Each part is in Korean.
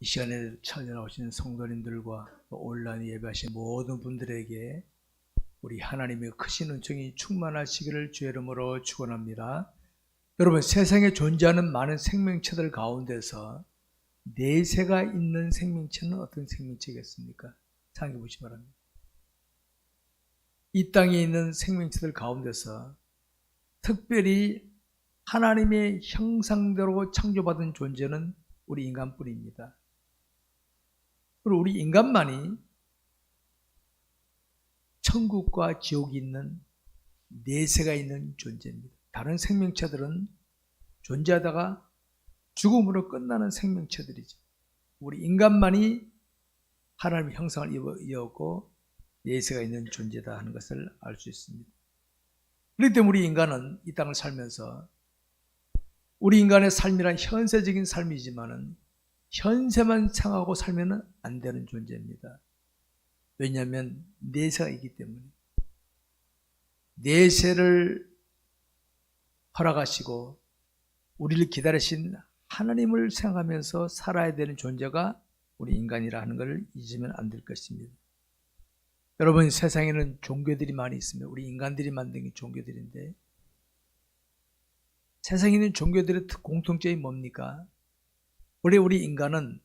이 시간에 찾아오신 성도님들과 온라인 예배하신 모든 분들에게 우리 하나님의 크신 은총이 충만하시기를 주의 이름으로 축원합니다. 여러분, 세상에 존재하는 많은 생명체들 가운데서 내세가 있는 생명체는 어떤 생명체겠습니까? 생각해 보시기 바랍니다. 이 땅에 있는 생명체들 가운데서 특별히 하나님의 형상대로 창조받은 존재는 우리 인간뿐입니다. 그리고 우리 인간만이 천국과 지옥이 있는 내세가 있는 존재입니다. 다른 생명체들은 존재하다가 죽음으로 끝나는 생명체들이죠. 우리 인간만이 하나님의 형상을 이었고 내세가 있는 존재다 하는 것을 알 수 있습니다. 그렇기 때문에 우리 인간은 이 땅을 살면서 우리 인간의 삶이란 현세적인 삶이지만은 현세만 생각하고 살면 안 되는 존재입니다. 왜냐하면 내세가 있기 때문에 내세를 허락하시고 우리를 기다리신 하나님을 생각하면서 살아야 되는 존재가 우리 인간이라 하는 것을 잊으면 안 될 것입니다. 여러분, 세상에는 종교들이 많이 있습니다. 우리 인간들이 만든 게 종교들인데 세상에 있는 종교들의 공통점이 뭡니까? 원래 우리 인간은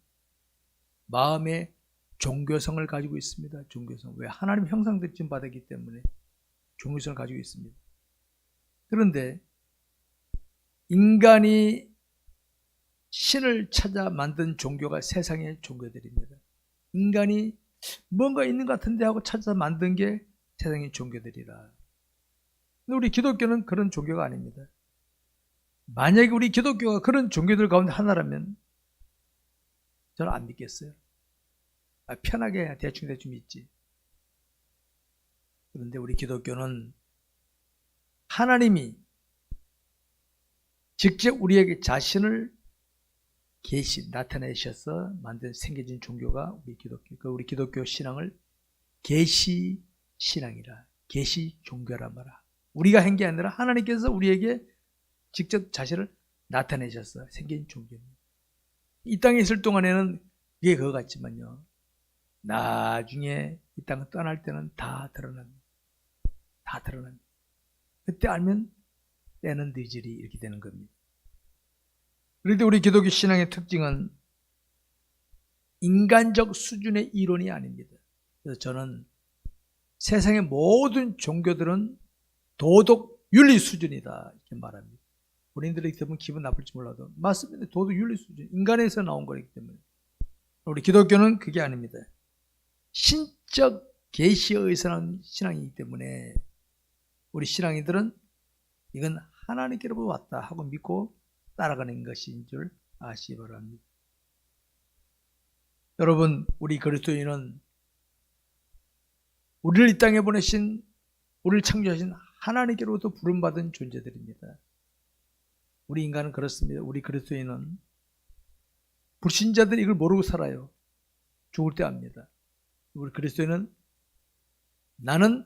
마음에 종교성을 가지고 있습니다. 종교성. 왜? 하나님 형상대로 지금 받았기 때문에 종교성을 가지고 있습니다. 그런데 인간이 신을 찾아 만든 종교가 세상의 종교들입니다. 인간이 뭔가 있는 것 같은데 하고 찾아 만든 게 세상의 종교들이라. 근데 우리 기독교는 그런 종교가 아닙니다. 만약에 우리 기독교가 그런 종교들 가운데 하나라면 저는 안 믿겠어요. 편하게 대충 믿지. 그런데 우리 기독교는 하나님이 직접 우리에게 자신을 나타내셔서 만든 생겨진 종교가 우리 기독교. 우리 기독교 신앙을 계시 신앙이라, 계시 종교라 말아. 우리가 한 게 아니라 하나님께서 우리에게 직접 자신을 나타내셔서 생긴 종교입니다. 이 땅에 있을 동안에는 그게 그거 같지만요, 나중에 이 땅을 떠날 때는 다 드러납니다. 다 드러납니다. 그때 알면 때는 늦으리 이렇게 되는 겁니다. 그런데 우리 기독교 신앙의 특징은 인간적 수준의 이론이 아닙니다. 그래서 저는 세상의 모든 종교들은 도덕 윤리 수준이다 이렇게 말합니다. 본인들이 들으면 기분 나쁠지 몰라도 맞습니다. 도덕 윤리 수준, 인간에서 나온 거기 때문에. 우리 기독교는 그게 아닙니다. 신적 계시에 의해서 나온 신앙이기 때문에 우리 신앙인들은 이건 하나님께로부터 왔다 하고 믿고 따라가는 것인 줄 아시기 바랍니다. 여러분, 우리 그리스도인은 우리를 이 땅에 보내신, 우리를 창조하신 하나님께로부터 부름받은 존재들입니다. 우리 인간은 그렇습니다. 우리 그리스도인은 불신자들이 이걸 모르고 살아요. 죽을 때 압니다. 우리 그리스도인은 나는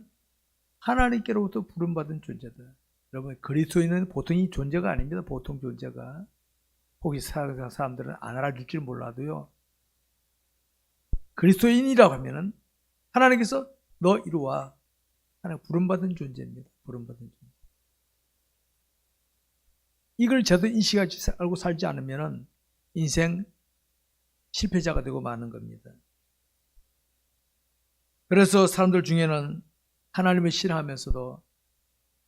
하나님께로부터 부름받은 존재다. 여러분, 그리스도인은 보통 이 존재가 아닙니다. 보통 존재가. 혹시 사람들은 안 알아줄지 몰라도요, 그리스도인이라고 하면은 하나님께서 너 이리 와. 하나님 부름받은 존재입니다. 부름받은 존재. 이걸 제대로 인식하지 알고 살지 않으면은 인생 실패자가 되고 마는 겁니다. 그래서 사람들 중에는 하나님을 신앙하면서도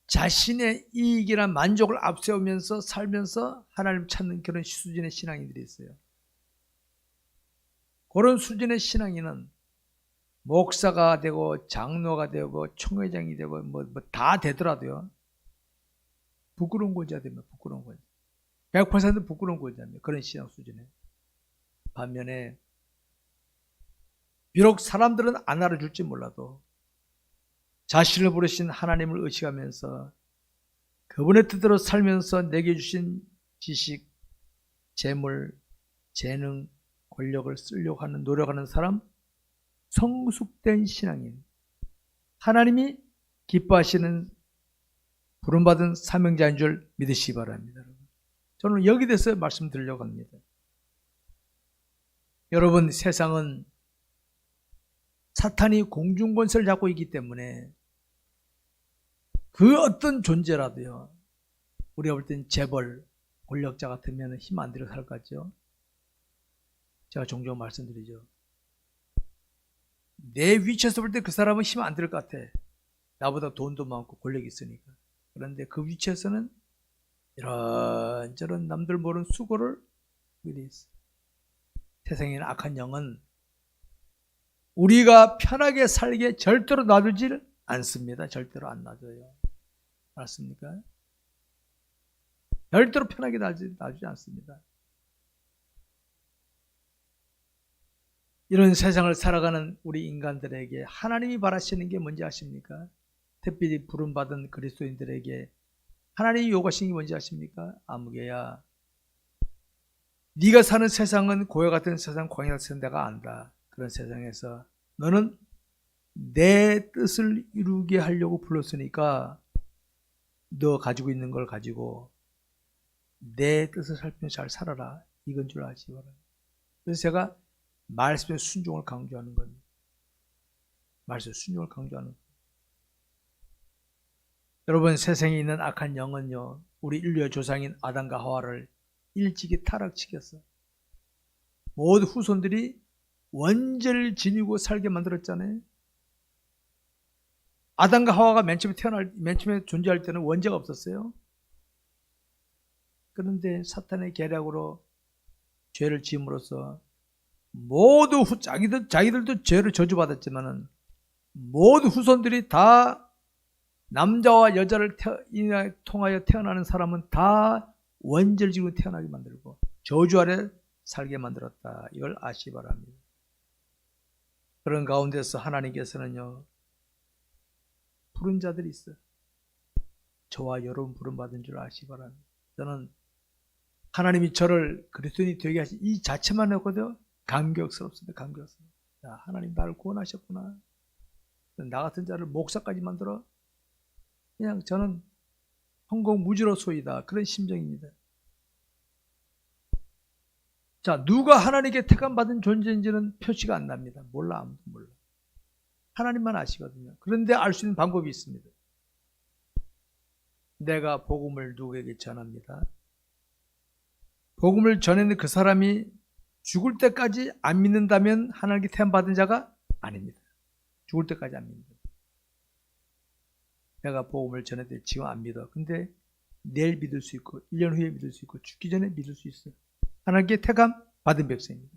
자신의 이익이나 만족을 앞세우면서 살면서 하나님을 찾는 그런 수준의 신앙인들이 있어요. 그런 수준의 신앙인은 목사가 되고 장로가 되고 총회장이 되고 뭐 다 되더라도요, 부끄러운 고자 되면 부끄러운 고자. 100% 부끄러운 고자입니다. 그런 신앙 수준에. 반면에 비록 사람들은 안 알아줄지 몰라도 자신을 부르신 하나님을 의식하면서 그분의 뜻대로 살면서 내게 주신 지식, 재물, 재능, 권력을 쓰려고 하는 노력하는 사람, 성숙된 신앙인, 하나님이 기뻐하시는 부름받은 사명자인 줄 믿으시기 바랍니다. 저는 여기 대해서 말씀드리려고 합니다. 여러분, 세상은 사탄이 공중권세를 잡고 있기 때문에 그 어떤 존재라도요, 우리가 볼 땐 재벌, 권력자 같으면 힘 안 들여 살 것 같죠? 제가 종종 말씀드리죠. 내 위치에서 볼 때 그 사람은 힘 안 들을 것 같아. 나보다 돈도 많고 권력이 있으니까. 그런데 그 위치에서는 이런저런 남들 모르는 수고를 하게 돼 있어. 세상에 있는 악한 영은 우리가 편하게 살게 절대로 놔두질 않습니다. 절대로 안 놔둬요. 알았습니까? 절대로 편하게 놔주지 않습니다. 이런 세상을 살아가는 우리 인간들에게 하나님이 바라시는 게 뭔지 아십니까? 특별히 부름받은 그리스도인들에게 하나님이 요구하시는 게 뭔지 아십니까? 아무개야, 네가 사는 세상은 고요 같은 세상, 광야 같은 내가 안다. 그런 세상에서 너는 내 뜻을 이루게 하려고 불렀으니까 너 가지고 있는 걸 가지고 내 뜻을 살피며 잘 살아라. 이건 줄 아시 바랍니다. 그래서 제가 말씀의 순종을 강조하는 겁니다. 말씀의 순종을 강조하는 겁니다. 여러분, 세상에 있는 악한 영은요, 우리 인류의 조상인 아담과 하와를 일찍이 타락시켰어. 모든 후손들이 원죄를 지니고 살게 만들었잖아요. 아담과 하와가 맨 처음에 존재할 때는 원죄가 없었어요. 그런데 사탄의 계략으로 죄를 지음으로써 모두 자기들도 죄를 저주받았지만은 모두 후손들이 다 남자와 여자를 통하여 태어나는 사람은 다 원죄를 지고 태어나게 만들고 저주 아래 살게 만들었다. 이걸 아시기 바랍니다. 그런 가운데서 하나님께서는요, 부른 자들이 있어요. 저와 여러분 부름받은 줄 아시기 바랍니다. 저는 하나님이 저를 그리스도인이 되게 하신 이 자체만 해도요, 감격스럽습니다. 감격스럽습니다. 야, 하나님 나를 구원하셨구나. 나 같은 자를 목사까지 만들어 그냥 저는 헌공무지로소이다. 그런 심정입니다. 자, 누가 하나님께 택함받은 존재인지는 표시가 안 납니다. 몰라, 아무도 몰라. 하나님만 아시거든요. 그런데 알 수 있는 방법이 있습니다. 내가 복음을 누구에게 전합니다. 복음을 전했는데 그 사람이 죽을 때까지 안 믿는다면 하나님께 택함받은 자가 아닙니다. 죽을 때까지 안 믿는다. 내가 복음을 전했는데 지금 안 믿어. 근데 내일 믿을 수 있고 1년 후에 믿을 수 있고 죽기 전에 믿을 수 있어요. 하나님께 택함 받은 백성입니다.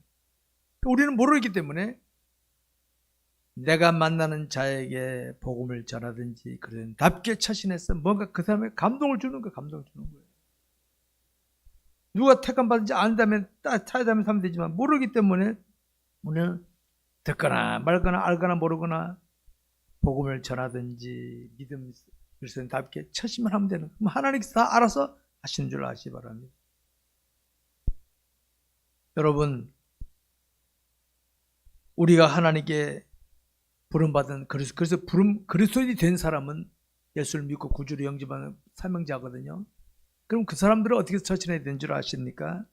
우리는 모르기 때문에 내가 만나는 자에게 복음을 전하든지 그런 답게 처신해서 뭔가 그 사람에 감동을 주는 거예요. 누가 택함 받은지 안다면 찾아다면 하면 되지만 모르기 때문에 우리는 듣거나 말거나 알거나 모르거나 복음을 전하든지 믿음 그리스도인답게 처신만 하면 되는 거예요. 하나님께서 다 알아서 하시는 줄 아시기 바랍니다. 여러분, 우리가 하나님께 부름받은 그래서 그리스도인이 된 사람은 예수를 믿고 구주로 영접하는 사명자거든요. 그럼 그 사람들은 어떻게 처신해야 되는 줄 아십니까?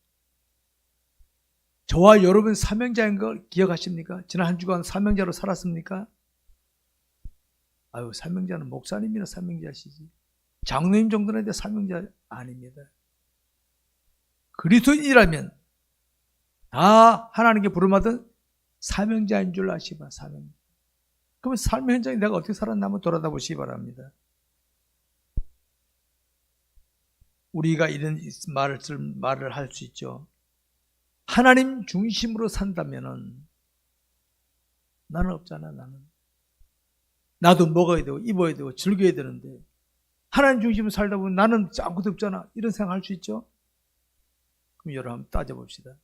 저와 여러분 사명자인 걸 기억하십니까? 지난 한 주간 사명자로 살았습니까? 아유, 사명자는 목사님이나 사명자시지. 장로님 정도는 사명자 아닙니다. 그리스도인이라면 다 하나님께 부름받은 사명자인 줄 아시바. 사명자. 그러면 삶의 현장에 내가 어떻게 살았나 한번 돌아다 보시기 바랍니다. 우리가 이런 말을 할 수 있죠. 하나님 중심으로 산다면은 나는 없잖아. 나도 먹어야 되고 입어야 되고 즐겨야 되는데 하나님 중심으로 살다 보면 나는 아무것도 없잖아. 이런 생각할 수 있죠. 그럼 여러분 한번 따져봅시다.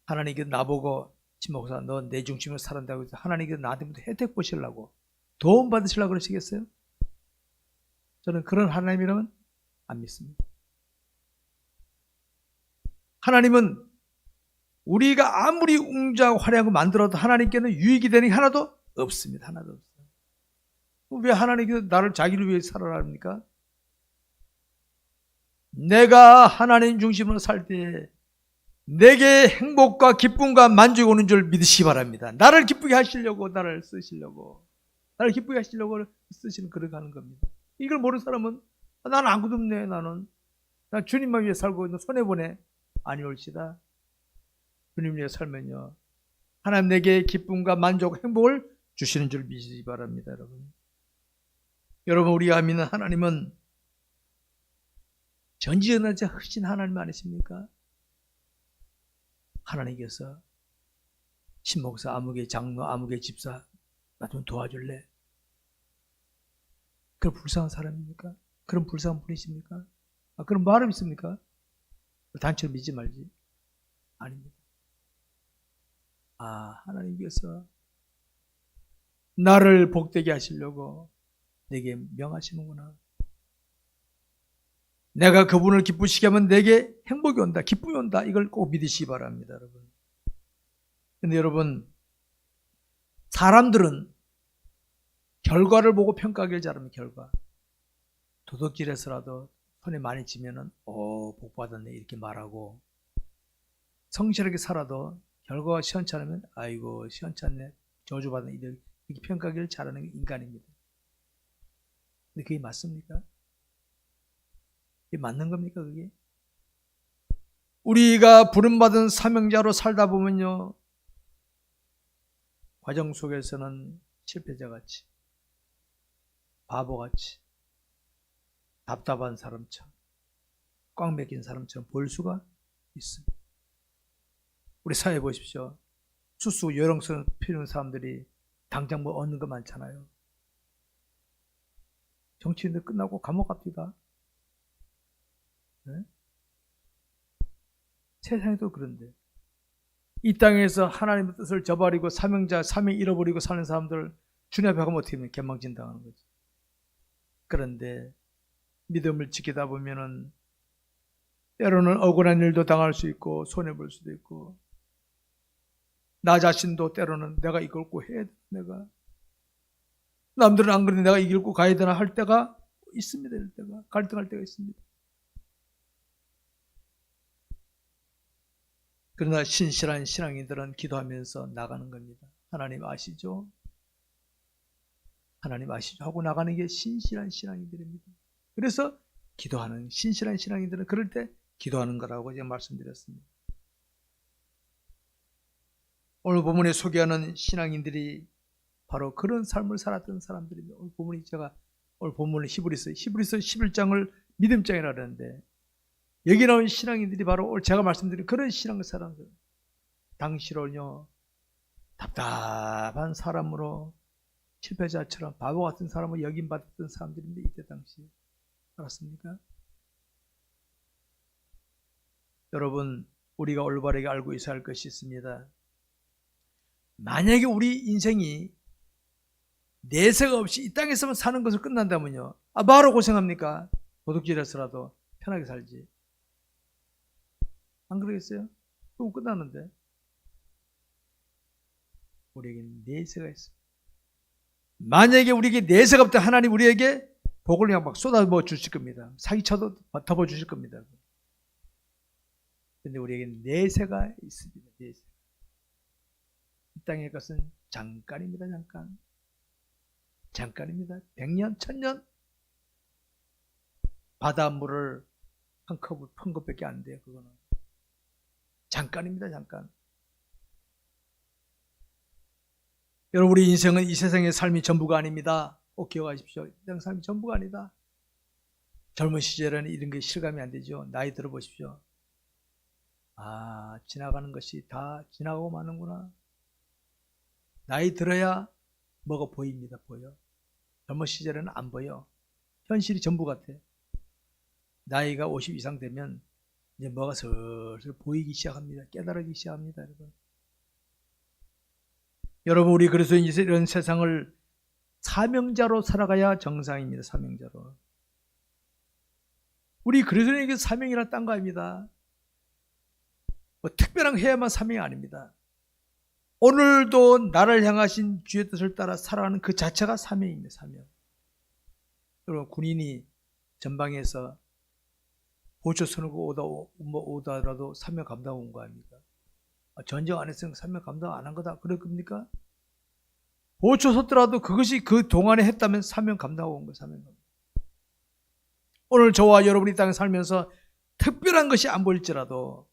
하나님께서 나보고 지목사 너 내 중심으로 살았다고 해서 하나님께서 나한테부터 혜택 보시려고 도움 받으시려고 그러시겠어요? 저는 그런 하나님이라면 안 믿습니다. 하나님은 우리가 아무리 웅장하고 화려하고 만들어도 하나님께는 유익이 되는 게 하나도 없습니다. 하나도 없어요. 왜 하나님께서 나를 자기를 위해 살아라 합니까? 내가 하나님 중심으로 살 때 내게 행복과 기쁨과 만족이 오는 줄 믿으시기 바랍니다. 나를 기쁘게 하시려고 나를 쓰시려고 나를 기쁘게 하시려고 쓰시는 그렇게 하는 겁니다. 이걸 모르는 사람은 나는 아무것도 없네. 난 주님만 위해 살고 있는 손해보네. 아니올시다. 주님 위해 살면요 하나님 내게 기쁨과 만족, 행복을 주시는 줄 믿으시기 바랍니다. 여러분 우리가 믿는 하나님은 전지전능하신 크신 하나님 아니십니까? 하나님께서 신목사, 아무개 장로, 아무개 집사 나 좀 도와줄래? 그런 불쌍한 사람입니까? 그런 불쌍한 분이십니까? 그런 말은 있습니까? 단체로 믿지 말지. 아닙니다. 하나님께서 나를 복되게 하시려고 내게 명하시는구나. 내가 그분을 기쁘시게 하면 내게 행복이 온다, 기쁨이 온다. 이걸 꼭 믿으시기 바랍니다, 여러분. 근데 여러분, 사람들은 결과를 보고 평가하기를 잘하면 결과. 도둑질해서라도 손에 많이 쥐면은 복 받았네 이렇게 말하고, 성실하게 살아도 결과가 시원치 않으면 아이고 시원찮네 저주받았네 이렇게 평가하기를 잘하는 게 인간입니다. 근데 그게 맞습니까? 그게 맞는 겁니까 그게? 우리가 부름받은 사명자로 살다 보면요 과정 속에서는 실패자같이 바보같이 답답한 사람처럼 꽉 맥힌 사람처럼 보일 수가 있습니다. 우리 사회 보십시오. 수수 요령스러운 필요한 사람들이 당장 뭐 얻는 거 많잖아요. 정치인들 끝나고 감옥 갑니다. 네? 세상에도 그런데 이 땅에서 하나님의 뜻을 저버리고 사명 잃어버리고 사는 사람들 주님 앞에 가면 어떻게 하면 개망신 당하는 거지. 그런데 믿음을 지키다 보면은 때로는 억울한 일도 당할 수 있고 손해볼 수도 있고 나 자신도 때로는 내가 이걸 꼭 해야 돼. 내가 남들은 안 그러는데 내가 이길 꼭 가야 되나 할 때가 있습니다. 이럴 때가 갈등할 때가 있습니다. 그러나 신실한 신앙인들은 기도하면서 나가는 겁니다. 하나님 아시죠? 하나님 아시죠? 하고 나가는 게 신실한 신앙인들입니다. 그래서 기도하는 신실한 신앙인들은 그럴 때 기도하는 거라고 제가 말씀드렸습니다. 오늘 본문에 소개하는 신앙인들이 바로 그런 삶을 살았던 사람들입니다. 오늘 본문은 히브리서 11장을 믿음장이라 그러는데 여기 나온 신앙인들이 바로 오늘 제가 말씀드린 그런 신앙 사람들. 당시로는요 답답한 사람으로 실패자처럼 바보 같은 사람으로 여김받았던 사람들인데 이때 당시에 알았습니까? 여러분 우리가 올바르게 알고 있어야 할 것이 있습니다. 만약에 우리 인생이 내세가 없이 이 땅에서만 사는 것을 끝난다면요 뭐하러 고생합니까? 도둑질해서라도 편하게 살지. 안 그러겠어요? 그거 끝나는데 우리에게는 내세가 있어. 만약에 우리에게 내세가 없다 하나님 우리에게 복을 그냥 막 쏟아부어 주실 겁니다. 사기쳐도 덮어 주실 겁니다. 그런데 우리에게는 내세가 있습니다. 내세. 이 땅의 것은 잠깐입니다. 잠깐입니다. 100년, 1000년 바닷물을 한 컵을 푼 것밖에 안 돼요. 그거는 잠깐입니다. 잠깐. 여러분 우리 인생은 이 세상의 삶이 전부가 아닙니다. 꼭 기억하십시오. 이 세상 삶이 전부가 아니다. 젊은 시절에는 이런 게 실감이 안 되죠. 나이 들어보십시오. 지나가는 것이 다 지나가고 마는구나. 나이 들어야 뭐가 보입니다. 보여. 젊은 시절에는 안 보여. 현실이 전부 같아. 나이가 50 이상 되면 이제 뭐가 슬슬 보이기 시작합니다. 깨달아지기 시작합니다. 여러분 우리 그래서 이런 세상을 사명자로 살아가야 정상입니다. 사명자로. 우리 그리스도인에게 사명이란 딴 거 아닙니다. 뭐 특별한 거 해야만 사명이 아닙니다. 오늘도 나를 향하신 주의 뜻을 따라 살아가는 그 자체가 사명입니다. 사명. 여러분 군인이 전방에서 보초 선언고 오다라도 사명 감당 온 거 아닙니까? 전쟁 안 했으면 사명 감당 안 한 거다 그럴 겁니까? 보초 섰더라도 그것이 그 동안에 했다면 사명 감당하고 온 거예요. 사명 감당. 오늘 저와 여러분이 이 땅에 살면서 특별한 것이 안 보일지라도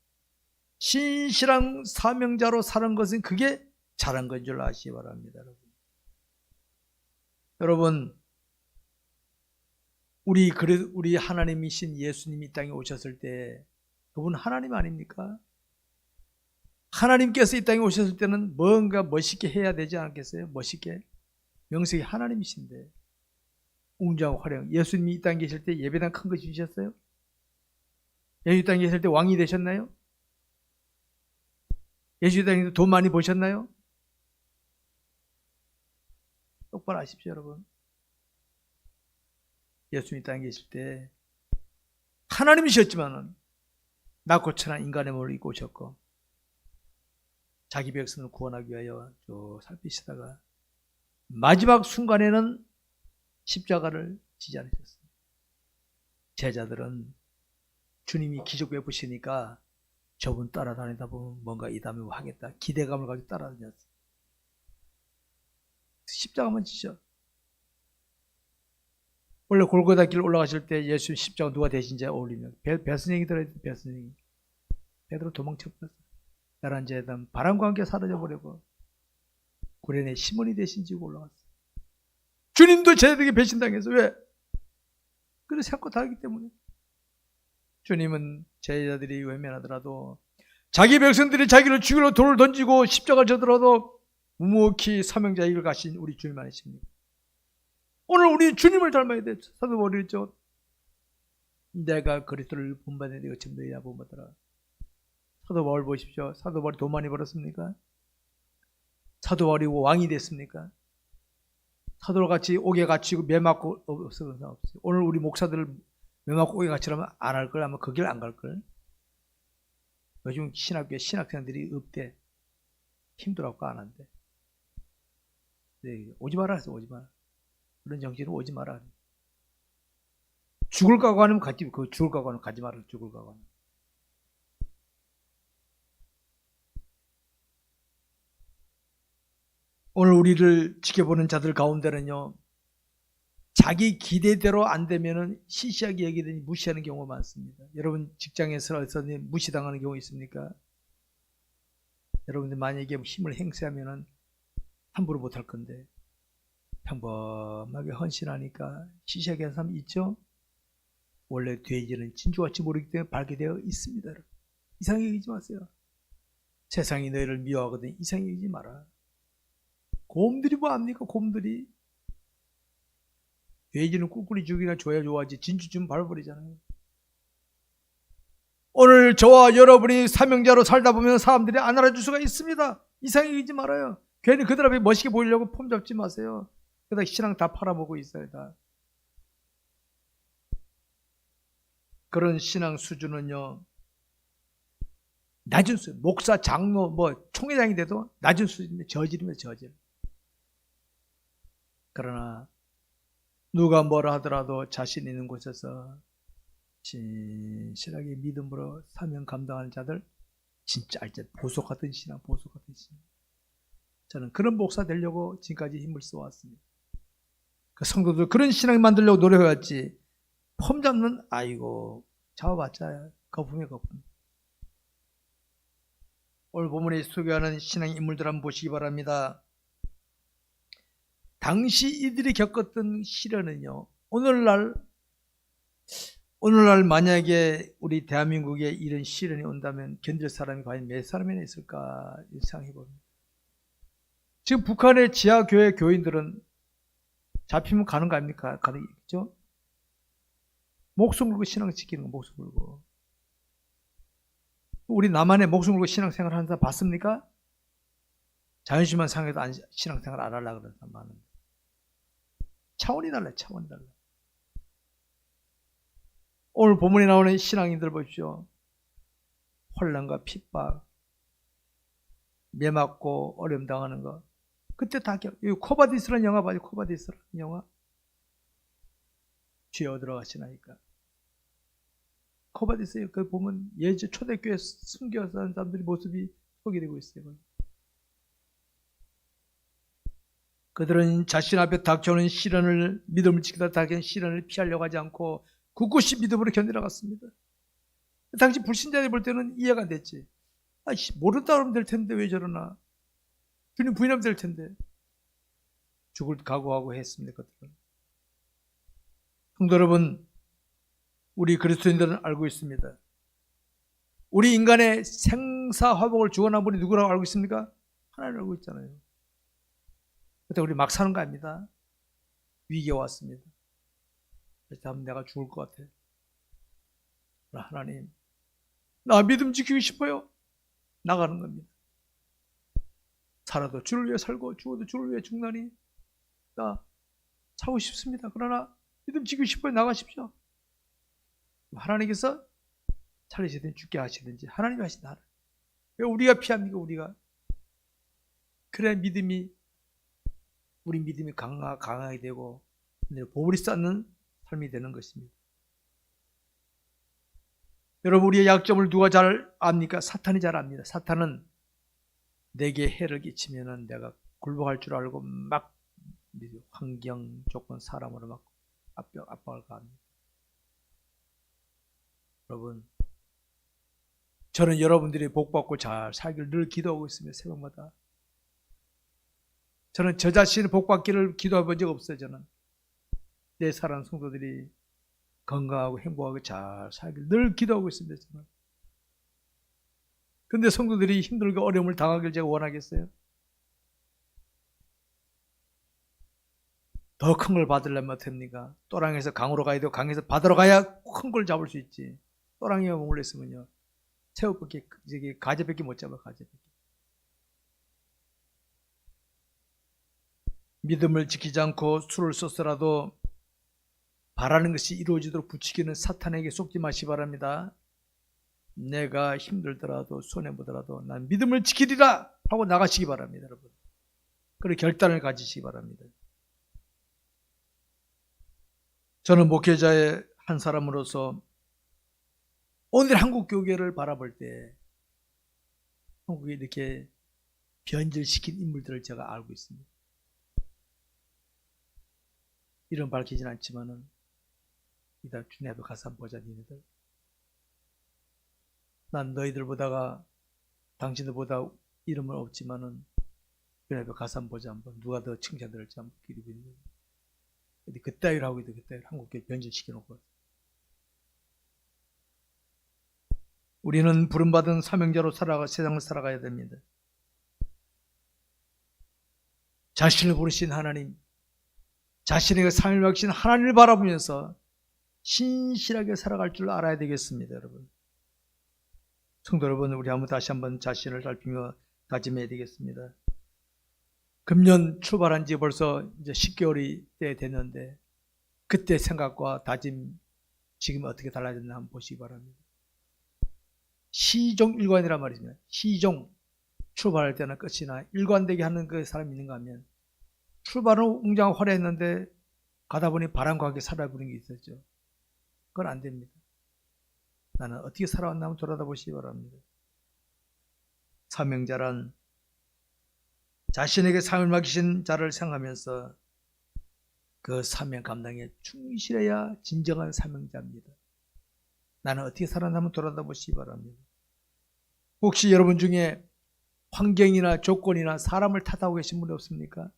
신실한 사명자로 사는 것은 그게 잘한 건 줄 아시기 바랍니다. 여러분, 우리 하나님이신 예수님이 이 땅에 오셨을 때 그분 하나님 아닙니까? 하나님께서 이 땅에 오셨을 때는 뭔가 멋있게 해야 되지 않겠어요? 멋있게. 명색이 하나님이신데 웅장하고 화려한 예수님이 이 땅에 계실 때 예배당 큰 거 주셨어요? 예수 이 땅에 계실 때 왕이 되셨나요? 예수 이 땅에서 돈 많이 버셨나요? 똑바로 하십시오, 여러분. 예수님 이 땅에 계실 때 하나님이셨지만은 낮고 천한 인간의 몸을 입고 오셨고 자기 백성을 구원하기 위하여 쭉 살피시다가 마지막 순간에는 십자가를 지지 않으셨습니다. 제자들은 주님이 기적 베푸시니까 저분 따라다니다 보면 뭔가 이 다음에 하겠다 기대감을 가지고 따라다녔어요. 십자가만 지죠. 원래 골고다 길 올라가실 때 예수 십자가 누가 대신자 어울리면 배선생이 들어있던 배선생이 베드로 도망쳐버렸어요. 나란 자에다 바람과 함께 사라져 버리고 구레네 시몬이 대신 지고 올라갔어요. 주님도 제자들에게 배신당해서 왜? 그래서 생각과 다르기 때문에. 주님은 제자들이 외면하더라도 자기 백성들이 자기를 죽이려 돌을 던지고 십자가를 져더라도 묵묵히 사명자의 길을 가신 우리 주님 아니십니까? 오늘 우리 주님을 닮아야 돼. 사도 바울이 그랬죠. 내가 그리스도를 본받는 내가 지금 너희야 본받더라. 사도 바울 보십시오. 사도 바울이 돈 많이 벌었습니까? 사도 바울이 왕이 됐습니까? 사도와 같이 옥에 갇히고 매 맞고 없어서 없어요. 오늘 우리 목사들을 매 맞고 옥에 갇히라면 안 할 걸 아마 그 길 안 갈 걸. 요즘 신학교에 신학생들이 없대. 힘들어갖고 안 한대. 네, 오지 마라 했어. 오지 마라. 그런 정신으로 오지 마라. 죽을 각오하면 가지. 그 죽을 각오하면 가지 마라. 죽을 각오하면. 오늘 우리를 지켜보는 자들 가운데는요, 자기 기대대로 안 되면은 시시하게 얘기되니 무시하는 경우가 많습니다. 여러분 직장에서 무시당하는 경우 있습니까? 여러분들 만약에 힘을 행사하면은 함부로 못할 건데 평범하게 헌신하니까 시시하게 하는 사람 있죠? 원래 돼지는 진주같이 모르기 때문에 밝게 되어 있습니다. 이상하게 여기지 마세요. 세상이 너희를 미워하거든 이상하게 여기지 마라. 곰들이 뭐 압니까? 곰들이. 돼지는 꾸꾸리 죽이나 줘야 좋아하지 진주 좀 밟아버리잖아요. 오늘 저와 여러분이 사명자로 살다 보면 사람들이 안 알아줄 수가 있습니다. 이상하게 여기지 말아요. 괜히 그들 앞에 멋있게 보이려고 폼 잡지 마세요. 그러다 신앙 다 팔아먹고 있어요. 다. 그런 신앙 수준은요, 낮은 수준. 목사, 장로, 총회장이 돼도 낮은 수준인데 저지르면 저질. 그러나 누가 뭐라 하더라도 자신 있는 곳에서 진실하게 믿음으로 사명 감당하는 자들, 진짜 알죠. 보석 같은 신앙, 보석 같은 신앙. 저는 그런 목사 되려고 지금까지 힘을 써왔습니다. 그 성도들 그런 신앙 만들려고 노력해왔지. 폼 잡는 아이고 잡아봤자 거품이야 거품. 오늘 본문에 소개하는 신앙 인물들 한번 보시기 바랍니다. 당시 이들이 겪었던 시련은요, 오늘날 만약에 우리 대한민국에 이런 시련이 온다면 견딜 사람이 과연 몇 사람이나 있을까 생각해 봅니다. 지금 북한의 지하교회 교인들은 잡히면 가는 거 아닙니까? 가는 게 있죠? 목숨 걸고 신앙 지키는 거 목숨 걸고. 우리 남한에 목숨 걸고 신앙생활 하는 사람 봤습니까? 자존심만 상해도 신앙생활 안 하려고 그러는 사람 많은데. 차원이 달라요. 차원이 달라요. 오늘 본문에 나오는 신앙인들 보십시오. 혼란과 핍박, 매맞고 어려움 당하는 거. 그때 다 코바디스라는 영화 봐요. 코바디스라는 영화. 쥐어 들어가시나니까. 커버됐어요. 그 보면 예전 초대교회 순교한 사람들의 모습이 소개되고 있어요. 그들은 자신 앞에 닥쳐오는 시련을, 믿음을 지키다 닥쳐오는 시련을 피하려고 하지 않고 굳굳이 믿음으로 견뎌나갔습니다. 당시 불신자들 볼 때는 이해가 안 됐지. 모른다 그러면 될 텐데 왜 저러나. 주님 부인하면 될 텐데. 죽을 각오하고 했습니다. 그들은. 성도 여러분, 우리 그리스도인들은 알고 있습니다. 우리 인간의 생사화복을 주관한 분이 누구라고 알고 있습니까? 하나님 알고 있잖아요. 그때 우리 막 사는 거 아닙니다. 위기가 왔습니다. 그래서 하면 내가 죽을 것 같아. 하나님, 나 믿음 지키고 싶어요. 나가는 겁니다. 살아도 주를 위해 살고 죽어도 주를 위해 죽나니 나 사고 싶습니다. 그러나 믿음 지키고 싶어요. 나가십시오. 하나님께서 살리시든지 죽게 하시든지 하나님이 하신다. 왜 우리가 피합니까? 우리가. 그래야 우리 믿음이 강하게 되고 보물이 쌓는 삶이 되는 것입니다. 여러분, 우리의 약점을 누가 잘 압니까? 사탄이 잘 압니다. 사탄은 내게 해를 끼치면은 내가 굴복할 줄 알고 막 환경, 조건, 사람으로 막 압박을 가합니다. 여러분, 저는 여러분들이 복받고 잘 살기를 늘 기도하고 있습니다. 새벽마다. 저는 저 자신의 복받기를 기도해 본 적 없어요. 저는 내 사랑하는 성도들이 건강하고 행복하고 잘 살기를 늘 기도하고 있습니다. 저는. 근데 성도들이 힘들고 어려움을 당하길 제가 원하겠어요? 더 큰 걸 받으려면 됩니까? 또랑에서 강으로 가야 되고 강에서 바다로 가야 큰 걸 잡을 수 있지. 또랑에 머물러 있으면요, 새우밖에 가재밖에 못 잡아. 가재밖에. 믿음을 지키지 않고 수를 썼더라도 바라는 것이 이루어지도록 부추기는 사탄에게 속지 마시 바랍니다. 내가 힘들더라도 손해보더라도 난 믿음을 지키리라 하고 나가시기 바랍니다. 여러분, 그리고 결단을 가지시기 바랍니다. 저는 목회자의 한 사람으로서 오늘 한국 교회를 바라볼 때 한국에 이렇게 변절시킨 인물들을 제가 알고 있습니다. 이름 밝히진 않지만은 이따 주님 앞에 가서 한번 보자. 니네들, 난 너희들보다가 당신들보다 이름은 없지만은 주님 앞에 가서 한번 보자. 한번 누가 더 칭찬들을지 한번 기리고 있는 거예요. 근데 그따위로 하고 있다. 그따위로 한국교회 변절시켜놓고. 우리는 부름받은 사명자로 세상을 살아가야 됩니다. 자신을 부르신 하나님, 자신에게 삶을 맡기신 하나님을 바라보면서 신실하게 살아갈 줄 알아야 되겠습니다. 여러분, 성도 여러분, 우리 한번 다시 한번 자신을 살피며 다짐해야 되겠습니다. 금년 출발한 지 벌써 이제 10개월이 됐는데 그때 생각과 다짐 지금 어떻게 달라졌나 한번 보시기 바랍니다. 시종일관이란 말입니다. 시종, 출발할 때는 끝이나 일관되게 하는 그 사람이 있는가 하면, 출발은 웅장하고 화려했는데 가다 보니 바람과 함께 살아버린 게 있었죠. 그건 안 됩니다. 나는 어떻게 살아왔나 한번 돌아다 보시기 바랍니다. 사명자란 자신에게 사명을 맡기신 자를 생각하면서 그 사명 감당에 충실해야 진정한 사명자입니다. 나는 어떻게 살았나 한번 돌아다 보시기 바랍니다. 혹시 여러분 중에 환경이나 조건이나 사람을 탓하고 계신 분이 없습니까?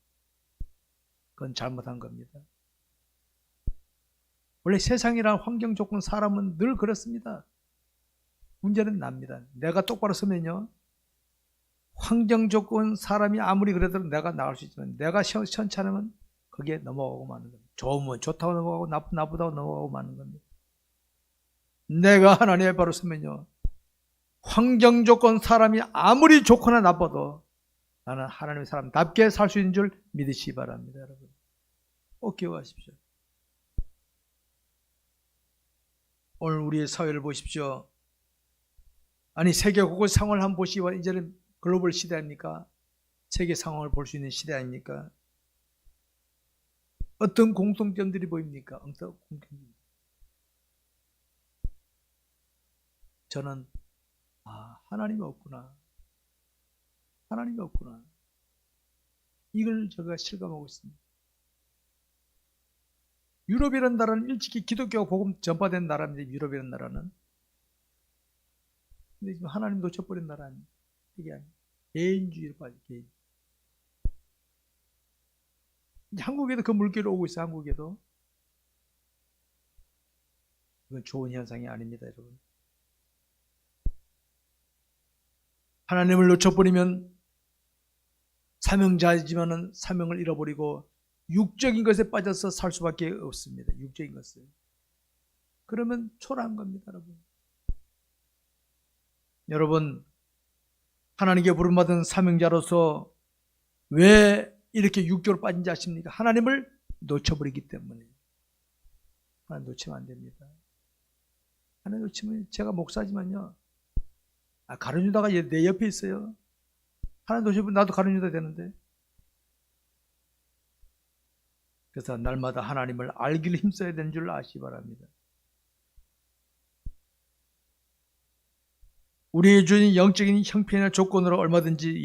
그건 잘못한 겁니다. 원래 세상이나 환경, 조건, 사람은 늘 그렇습니다. 문제는 납니다. 내가 똑바로 서면요, 환경, 조건, 사람이 아무리 그래도 내가 나갈 수 있지만 내가 시원찮으면 거기에 넘어가고 마는 겁니다. 좋으면 좋다고 넘어가고 나쁘다고 넘어가고 마는 겁니다. 내가 하나님의 바로 서면요, 환경, 조건, 사람이 아무리 좋거나 나빠도 나는 하나님의 사람답게 살 수 있는 줄 믿으시기 바랍니다. 여러분, 꼭 기억하십시오. 오늘 우리의 사회를 보십시오. 아니, 세계 곳곳 상황을 한번 보시고, 이제는 글로벌 시대 아닙니까? 세계 상황을 볼 수 있는 시대 아닙니까? 어떤 공통점들이 보입니까? 어떤 공통점. 저는 하나님이 없구나. 하나님이 없구나. 이걸 제가 실감하고 있습니다. 유럽이라는 나라는 일찍이 기독교가 복음 전파된 나라인데, 유럽이라는 나라는. 근데 지금 하나님 놓쳐버린 나라입니다. 이게 아니에요. 개인주의로 빠져, 개인. 한국에도 그 물결이 오고 있어요, 한국에도. 이건 좋은 현상이 아닙니다, 여러분. 하나님을 놓쳐버리면 사명자이지만은 사명을 잃어버리고 육적인 것에 빠져서 살 수밖에 없습니다. 육적인 것을. 그러면 초라한 겁니다, 여러분. 여러분, 하나님께 부름받은 사명자로서 왜 이렇게 육적으로 빠진지 아십니까? 하나님을 놓쳐버리기 때문에. 하나님 놓치면 안 됩니다. 하나님 놓치면, 제가 목사지만요, 가룟유다가 내 옆에 있어요. 하나님 놓치면 나도 가룟유다 되는데. 그래서 날마다 하나님을 알기를 힘써야 되는 줄 아시기 바랍니다. 우리의 주인 영적인 형편이나 조건으로 얼마든지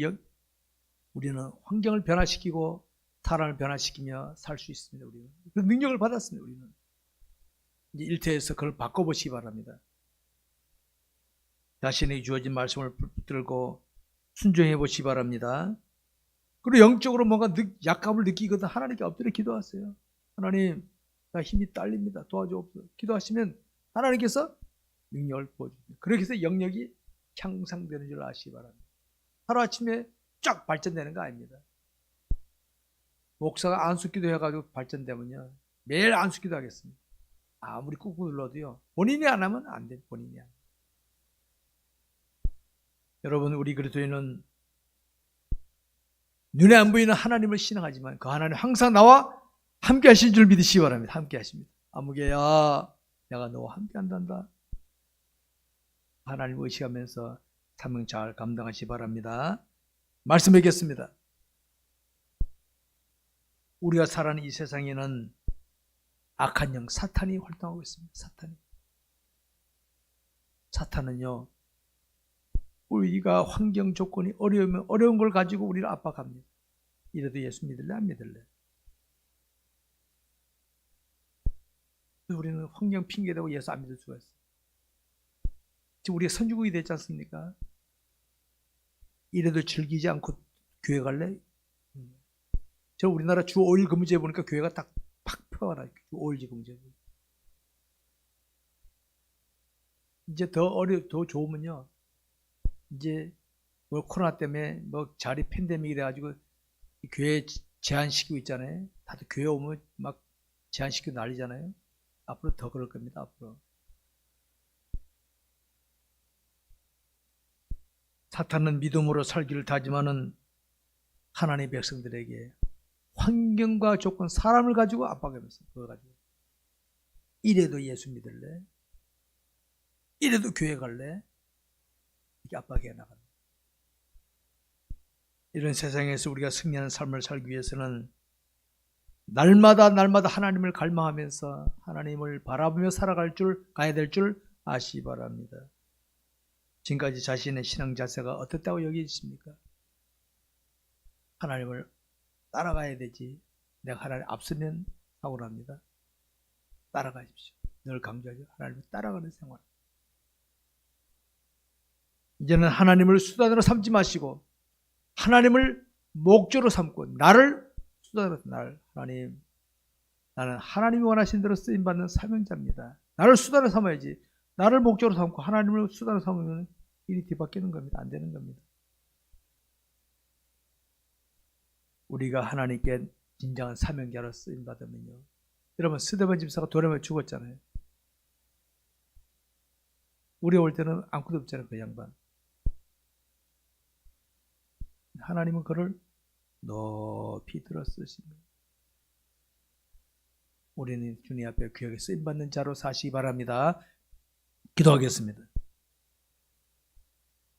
우리는 환경을 변화시키고 사람을 변화시키며 살 수 있습니다. 우리는 그 능력을 받았습니다. 우리는 이제 일터에서 그걸 바꿔보시기 바랍니다. 자신에게 주어진 말씀을 붙들고 순종해 보시기 바랍니다. 그리고 영적으로 뭔가 약함을 느끼거든 하나님께 엎드려 기도하세요. 하나님, 나 힘이 딸립니다. 도와주옵소서. 기도하시면 하나님께서 능력을 부어줍니다. 그렇게 해서 영역이 향상되는 줄 아시기 바랍니다. 하루아침에 쫙 발전되는 거 아닙니다. 목사가 안수기도 해가지고 발전되면요, 매일 안수기도 하겠습니다. 아무리 꾹꾹 눌러도요, 본인이 안 하면 안 돼. 본인이 안 돼. 여러분, 우리 그리스도인은 눈에 안 보이는 하나님을 신앙하지만 그 하나님 항상 나와 함께 하신 줄 믿으시기 바랍니다. 함께 하십니다. 아무개야, 내가 너와 함께 한단다. 하나님을 의식하면서 사명 잘 감당하시기 바랍니다. 말씀 뵙겠습니다. 우리가 살아가는 이 세상에는 악한 영 사탄이 활동하고 있습니다. 사탄은요, 우리가 환경 조건이 어려우면 어려운 걸 가지고 우리를 압박합니다. 이래도 예수 믿을래 안 믿을래? 우리는 환경 핑계대고 예수 안 믿을 수가 있어요. 지금 우리가 선진국이 됐지 않습니까? 이래도 즐기지 않고 교회 갈래? 저 우리나라 주 5일 근무제 보니까 교회가 딱 팍 펴가라. 주 5일 근무제. 이제 더 좋으면요, 이제 뭐 코로나 때문에 뭐 자리 팬데믹이 돼가지고 교회 제한시키고 있잖아요. 다들 교회 오면 막 제한시키고 난리잖아요. 앞으로 더 그럴 겁니다. 앞으로. 사탄은 믿음으로 살기를 다짐하는 하나님의 백성들에게 환경과 조건, 사람을 가지고 압박하면서 그거 가지고 이래도 예수 믿을래? 이래도 교회 갈래? 이렇게 압박해 나갑니다. 이런 세상에서 우리가 승리하는 삶을 살기 위해서는 날마다 하나님을 갈망하면서 하나님을 바라보며 가야 될 줄 아시기 바랍니다. 지금까지 자신의 신앙 자세가 어떻다고 여기십니까? 하나님을 따라가야 되지. 내가 하나님 앞서면 사고를 합니다. 따라가십시오. 늘 강조하죠. 하나님을 따라가는 생활. 이제는 하나님을 수단으로 삼지 마시고 하나님을 목적으로 삼고 나를 수단으로, 하나님, 나는 하나님이 원하신 대로 쓰임받는 사명자입니다. 나를 수단으로 삼아야지. 나를 목적으로 삼고 하나님을 수단으로 삼으면 일이 뒤바뀌는 겁니다. 안 되는 겁니다. 우리가 하나님께 진정한 사명자로 쓰임받으면요, 여러분, 스데반 집사가 돌에 맞아 죽었잖아요. 우리 올 때는 아무것도 없잖아요. 그 양반. 하나님은 그를 높이 들어 쓰십니다. 우리는 주님 앞에 귀하게 쓰임받는 자로 사시기 바랍니다. 기도하겠습니다.